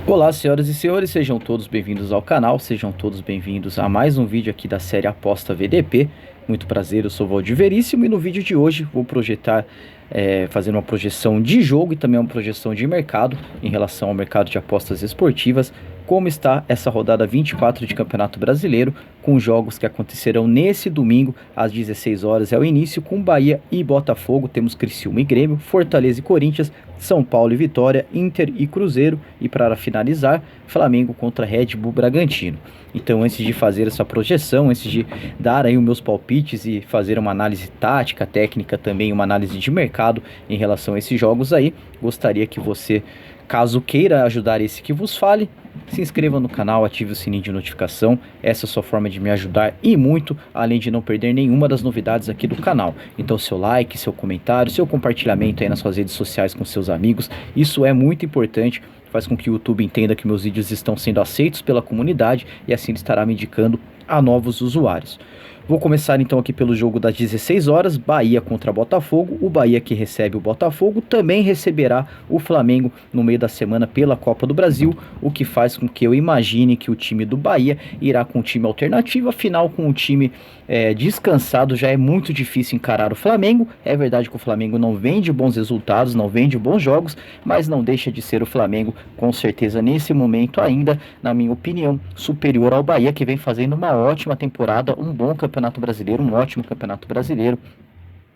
Olá, senhoras e senhores, sejam todos bem-vindos ao canal, sejam todos bem-vindos a mais um vídeo aqui da série Aposta VDP. Muito prazer, eu sou o Valdir Veríssimo e no vídeo de hoje vou fazer uma projeção de jogo e também uma projeção de mercado em relação ao mercado de apostas esportivas. Como está essa rodada 24 de Campeonato Brasileiro, com jogos que acontecerão nesse domingo às 16 horas é o início, com Bahia e Botafogo, temos Criciúma e Grêmio, Fortaleza e Corinthians, São Paulo e Vitória, Inter e Cruzeiro e para finalizar, Flamengo contra Red Bull Bragantino. Então, antes de fazer essa projeção, antes de dar aí os meus palpites e fazer uma análise tática, técnica também, uma análise de mercado em relação a esses jogos aí, gostaria que você, caso queira ajudar esse que vos fale, se inscreva no canal, ative o sininho de notificação, essa é a sua forma de me ajudar e muito, além de não perder nenhuma das novidades aqui do canal. Então seu like, seu comentário, seu compartilhamento aí nas suas redes sociais com seus amigos, isso é muito importante, faz com que o YouTube entenda que meus vídeos estão sendo aceitos pela comunidade e assim ele estará me indicando a novos usuários. Vou começar então aqui pelo jogo das 16 horas, Bahia contra Botafogo. O Bahia, que recebe o Botafogo, também receberá o Flamengo no meio da semana pela Copa do Brasil, o que faz com que eu imagine que o time do Bahia irá com um time alternativo, afinal com um time descansado já é muito difícil encarar o Flamengo. É verdade que o Flamengo não vem de bons resultados, não vem de bons jogos, mas não deixa de ser o Flamengo, com certeza nesse momento ainda, na minha opinião, superior ao Bahia, que vem fazendo uma ótima temporada, um bom Campeonato Brasileiro, um ótimo Campeonato Brasileiro.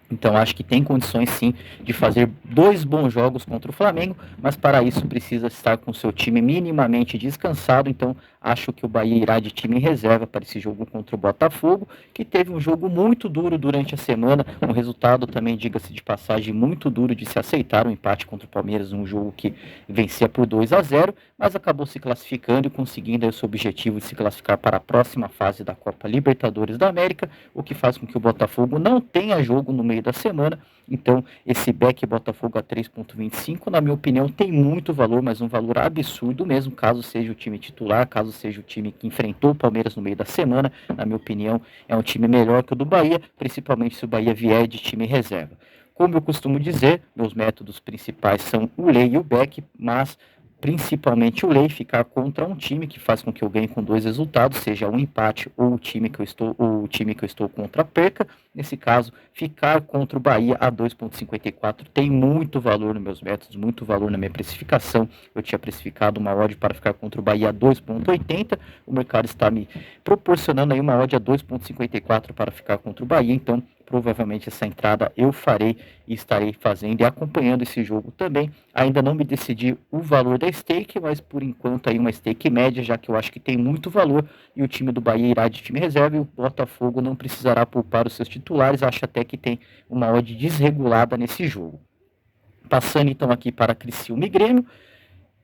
Então acho que tem condições sim de fazer dois bons jogos contra o Flamengo, mas para isso precisa estar com seu time minimamente descansado. Então acho que o Bahia irá de time em reserva para esse jogo contra o Botafogo, que teve um jogo muito duro durante a semana, um resultado também, diga-se de passagem, muito duro de se aceitar, um empate contra o Palmeiras, um jogo que vencia por 2-0, mas acabou se classificando e conseguindo o seu objetivo de se classificar para a próxima fase da Copa Libertadores da América, o que faz com que o Botafogo não tenha jogo no meio da semana. Então esse back Botafogo a 3.25, na minha opinião, tem muito valor, mas um valor absurdo mesmo, caso seja o time titular, caso seja o time que enfrentou o Palmeiras no meio da semana. Na minha opinião, é um time melhor que o do Bahia, principalmente se o Bahia vier de time reserva. Como eu costumo dizer, meus métodos principais são o lay e o back, mas principalmente o lay, ficar contra um time que faz com que eu ganhe com dois resultados, seja um empate ou o time que eu estou contra perca. Nesse caso, ficar contra o Bahia a 2.54 tem muito valor nos meus métodos, muito valor na minha precificação. Eu tinha precificado uma odd para ficar contra o Bahia a 2.80, o mercado está me proporcionando aí uma odd a 2.54 para ficar contra o Bahia, então provavelmente essa entrada eu farei e estarei fazendo e acompanhando esse jogo também. Ainda não me decidi o valor da stake, mas por enquanto aí uma stake média, já que eu acho que tem muito valor e o time do Bahia irá de time reserva e o Botafogo não precisará poupar os seus titulares. Acho até que tem uma odd desregulada nesse jogo. Passando então aqui para Criciúma e Grêmio.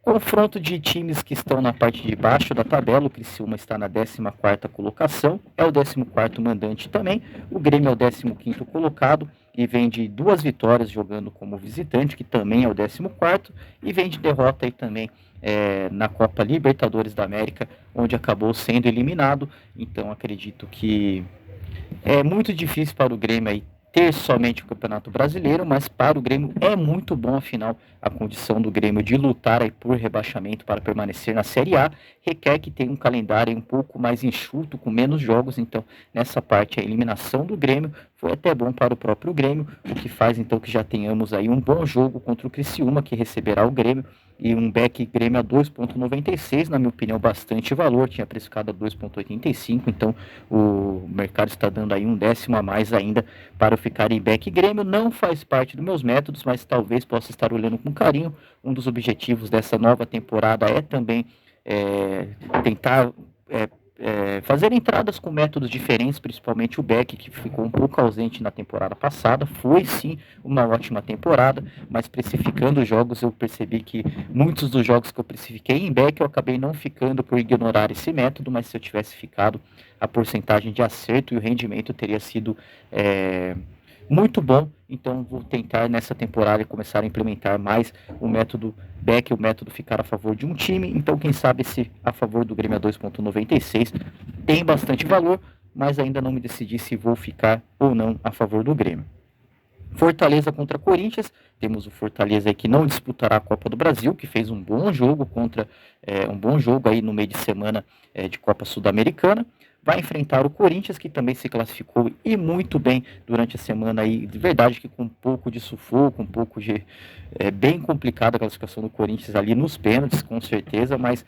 Confronto de times que estão na parte de baixo da tabela. O Criciúma está na 14ª colocação, é o 14º mandante também. O Grêmio é o 15º colocado e vem de 2 vitórias jogando como visitante, que também é o 14º, e vem de derrota aí também na Copa Libertadores da América, onde acabou sendo eliminado. Então acredito que é muito difícil para o Grêmio aí ter somente o Campeonato Brasileiro, mas para o Grêmio é muito bom, afinal, a condição do Grêmio de lutar aí por rebaixamento para permanecer na Série A requer que tenha um calendário um pouco mais enxuto, com menos jogos. Então, nessa parte, a eliminação do Grêmio foi até bom para o próprio Grêmio, o que faz então que já tenhamos aí um bom jogo contra o Criciúma, que receberá o Grêmio, e um back Grêmio a 2.96, na minha opinião, bastante valor. Tinha precificado a 2.85, então o mercado está dando aí um décimo a mais ainda para eu ficar em back Grêmio. Não faz parte dos meus métodos, mas talvez possa estar olhando com carinho. Um dos objetivos dessa nova temporada é também tentar fazer entradas com métodos diferentes, principalmente o back, que ficou um pouco ausente na temporada passada. Foi sim uma ótima temporada, mas precificando os jogos eu percebi que muitos dos jogos que eu precifiquei em back eu acabei não ficando por ignorar esse método, mas se eu tivesse ficado, a porcentagem de acerto e o rendimento teria sido muito bom. Então vou tentar nessa temporada começar a implementar mais o método back, o método ficar a favor de um time. Então quem sabe se a favor do Grêmio a 2.96 tem bastante valor, mas ainda não me decidi se vou ficar ou não a favor do Grêmio. Fortaleza contra Corinthians, temos o Fortaleza aí que não disputará a Copa do Brasil, que fez um bom jogo um bom jogo aí no meio de semana de Copa Sul-Americana. Vai enfrentar o Corinthians, que também se classificou e muito bem durante a semana aí, de verdade que com um pouco de sufoco, um pouco de bem complicada a classificação do Corinthians ali nos pênaltis, com certeza, mas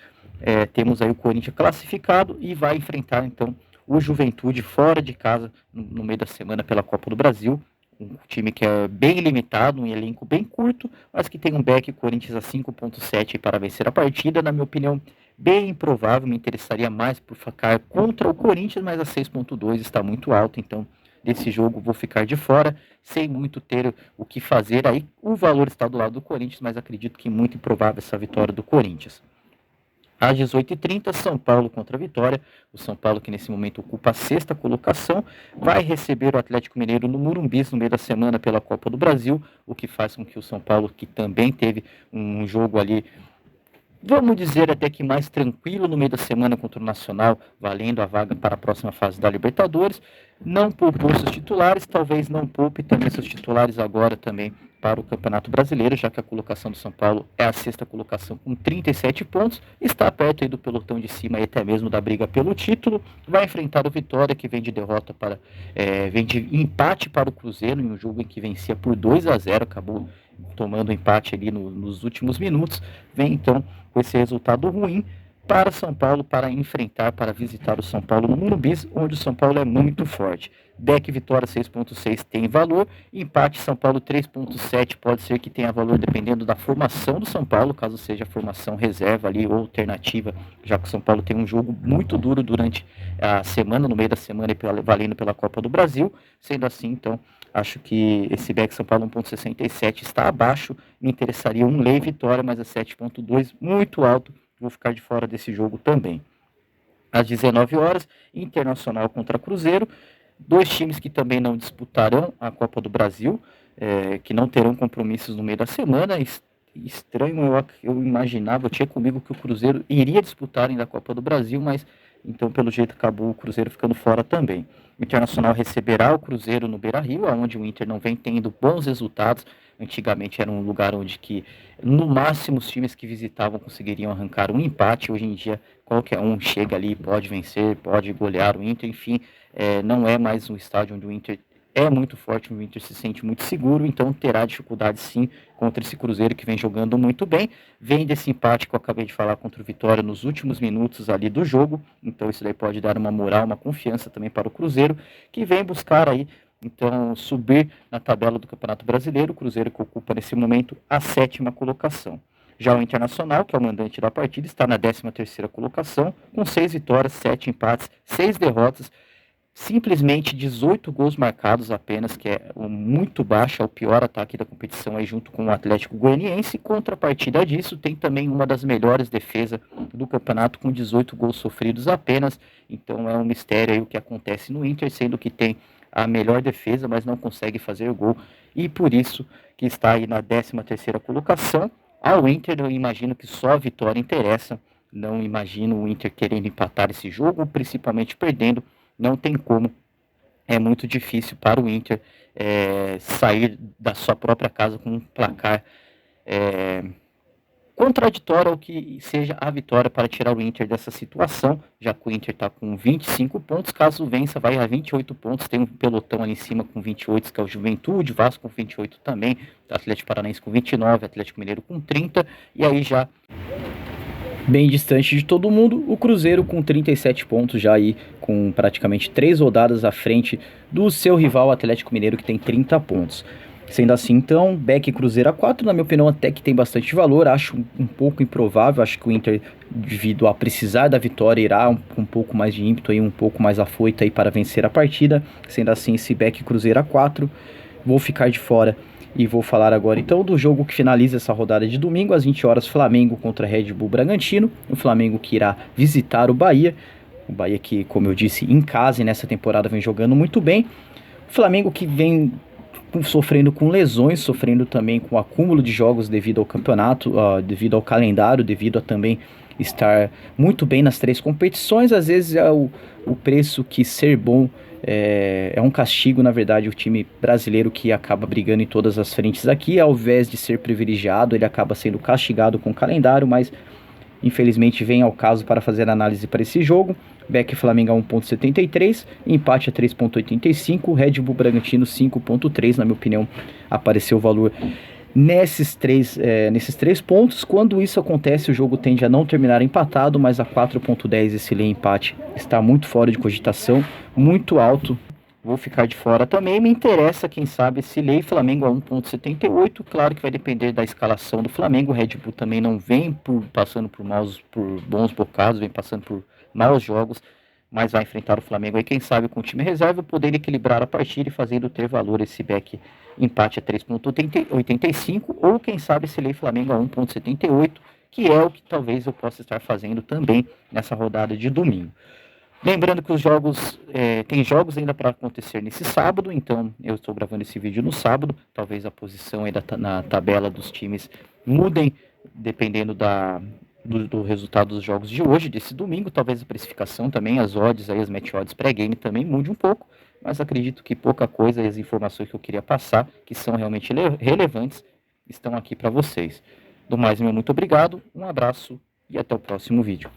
temos aí o Corinthians classificado e vai enfrentar então o Juventude fora de casa no meio da semana pela Copa do Brasil. Um time que é bem limitado, um elenco bem curto, mas que tem um back Corinthians a 5.7 para vencer a partida. Na minha opinião, bem improvável, me interessaria mais por ficar contra o Corinthians, mas a 6.2 está muito alto, então desse jogo vou ficar de fora, sem muito ter o que fazer. Aí o valor está do lado do Corinthians, mas acredito que muito improvável essa vitória do Corinthians. Às 18h30, São Paulo contra a Vitória. O São Paulo, que nesse momento ocupa a 6ª colocação, vai receber o Atlético Mineiro no Morumbi no meio da semana pela Copa do Brasil, o que faz com que o São Paulo, que também teve um jogo ali, vamos dizer até que mais tranquilo no meio da semana contra o Nacional, valendo a vaga para a próxima fase da Libertadores, não poupou seus titulares, talvez não poupe também seus titulares agora também para o Campeonato Brasileiro, já que a colocação do São Paulo é a 6ª colocação com 37 pontos, está perto aí do pelotão de cima e até mesmo da briga pelo título. Vai enfrentar o Vitória, que vem de derrota vem de empate para o Cruzeiro, em um jogo em que vencia por 2-0, acabou tomando empate ali nos últimos minutos. Vem então com esse resultado ruim para São Paulo, para enfrentar, para visitar o São Paulo no Morumbi, onde o São Paulo é muito forte. Deck Vitória 6.6 tem valor, empate São Paulo 3.7 pode ser que tenha valor dependendo da formação do São Paulo, caso seja a formação reserva ali ou alternativa, já que o São Paulo tem um jogo muito duro durante a semana, no meio da semana, valendo pela Copa do Brasil. Sendo assim, então, acho que esse back São Paulo 1.67 está abaixo, me interessaria um lei Vitória, mas a 7.2 muito alto, vou ficar de fora desse jogo também. Às 19 horas, Internacional contra Cruzeiro, dois times que também não disputarão a Copa do Brasil, que não terão compromissos no meio da semana. Estranho, eu imaginava, eu tinha comigo que o Cruzeiro iria disputar ainda a Copa do Brasil, mas então pelo jeito acabou o Cruzeiro ficando fora também. O Internacional receberá o Cruzeiro no Beira-Rio, onde o Inter não vem tendo bons resultados. Antigamente era um lugar onde que, no máximo, os times que visitavam conseguiriam arrancar um empate. Hoje em dia, qualquer um chega ali, pode vencer, pode golear o Inter. Enfim, não é mais um estádio onde o Inter é muito forte, o Inter se sente muito seguro, então terá dificuldade sim contra esse Cruzeiro que vem jogando muito bem. Vem desse empate que eu acabei de falar contra o Vitória nos últimos minutos ali do jogo, então isso daí pode dar uma moral, uma confiança também para o Cruzeiro, que vem buscar aí, então, subir na tabela do Campeonato Brasileiro. O Cruzeiro que ocupa nesse momento a 7ª colocação. Já o Internacional, que é o mandante da partida, está na 13ª colocação, com 6 vitórias, 7 empates, 6 derrotas, simplesmente 18 gols marcados apenas, que é muito baixo, é o pior ataque da competição aí junto com o Atlético Goianiense. Contrapartida disso, tem também uma das melhores defesas do campeonato, com 18 gols sofridos apenas. Então é um mistério aí o que acontece no Inter, sendo que tem a melhor defesa, mas não consegue fazer gol, e por isso que está aí na 13ª colocação. Ao Inter, eu imagino que só a vitória interessa, não imagino o Inter querendo empatar esse jogo, principalmente perdendo, não tem como, é muito difícil para o Inter sair da sua própria casa com um placar contraditório ao que seja a vitória para tirar o Inter dessa situação, já que o Inter está com 25 pontos, caso vença vai a 28 pontos, tem um pelotão ali em cima com 28, que é o Juventude, Vasco com 28 também, Atlético Paranaense com 29, Atlético Mineiro com 30, e aí já bem distante de todo mundo, o Cruzeiro com 37 pontos, já aí com praticamente 3 rodadas à frente do seu rival Atlético Mineiro, que tem 30 pontos. Sendo assim, então, back Cruzeiro a 4, na minha opinião, até que tem bastante valor. Acho um pouco improvável, acho que o Inter, devido a precisar da vitória, irá um pouco mais de ímpeto, aí, um pouco mais afoito aí para vencer a partida. Sendo assim, esse back Cruzeiro a 4, vou ficar de fora. E vou falar agora então do jogo que finaliza essa rodada de domingo, às 20 horas, Flamengo contra Red Bull Bragantino. O Flamengo que irá visitar o Bahia. O Bahia que, como eu disse, em casa e nessa temporada vem jogando muito bem. O Flamengo que vem sofrendo com lesões, sofrendo também com acúmulo de jogos devido ao campeonato, devido ao calendário, devido a também estar muito bem nas 3 competições. Às vezes é o preço que ser bom é um castigo, na verdade, o time brasileiro que acaba brigando em todas as frentes aqui, ao invés de ser privilegiado, ele acaba sendo castigado com o calendário, mas infelizmente vem ao caso para fazer análise para esse jogo. Beck Flamengo a 1.73, empate a 3.85, Red Bull Bragantino 5.3, na minha opinião apareceu o valor nesses três pontos. Quando isso acontece, o jogo tende a não terminar empatado, mas a 4.10 esse lei empate está muito fora de cogitação, muito alto. Vou ficar de fora também. Me interessa, quem sabe, esse lei Flamengo a 1.78. Claro que vai depender da escalação do Flamengo. O Red Bull também não vem passando por bons bocados, vem passando por maus jogos, mas vai enfrentar o Flamengo aí, quem sabe, com o time reserva, poder equilibrar a partida e fazendo ter valor esse back empate a 3.85, ou quem sabe esse lei Flamengo a 1.78, que é o que talvez eu possa estar fazendo também nessa rodada de domingo. Lembrando que os jogos, tem jogos ainda para acontecer nesse sábado, então eu estou gravando esse vídeo no sábado, talvez a posição aí na tabela dos times mudem, dependendo do resultado dos jogos de hoje, desse domingo, talvez a precificação também, as odds, aí, as match odds pré-game também mude um pouco, mas acredito que pouca coisa e as informações que eu queria passar, que são realmente relevantes, estão aqui para vocês. Do mais, meu muito obrigado, um abraço e até o próximo vídeo.